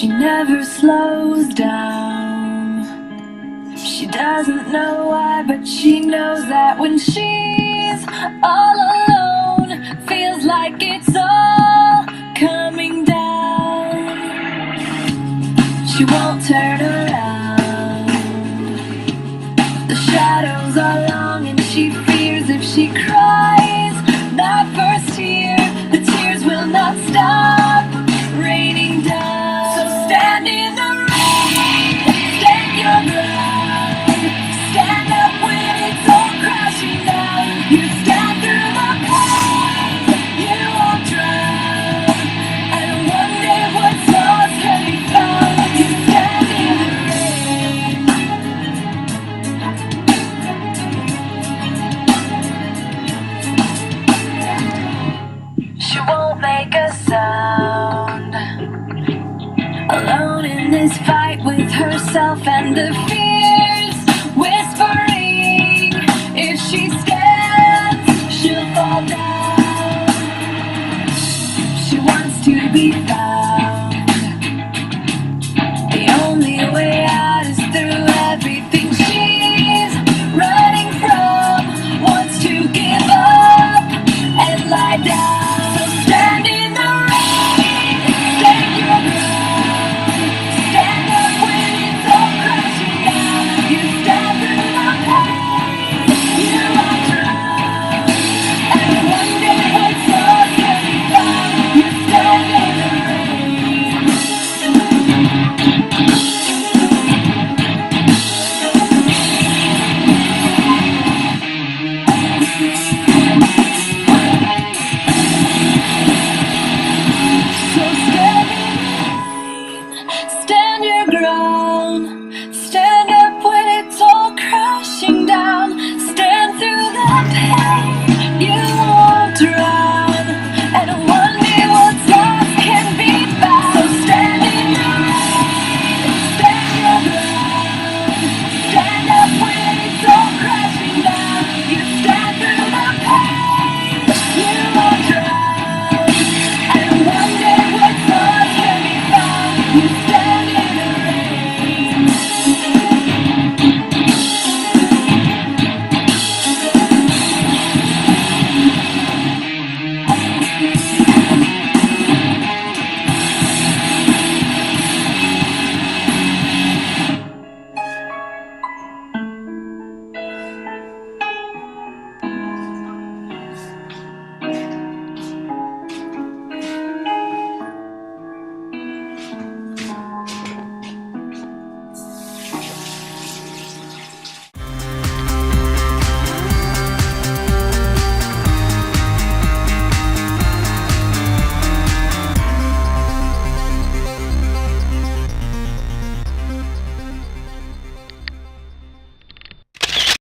She never slows down. She doesn't know why, but she knows that when she's all alone, feels like it's all coming down. She won't turn around. The shadows are long and she fears if she cries that first tear, the tears will not stop raining down. So stand in the rain, stand your ground, stand up when it's all crashing down. You stand through the pain, you won't drown, and one day what's lost can be found. You stand in the rain. She won't make a sound, alone in this fight with herself and the fear.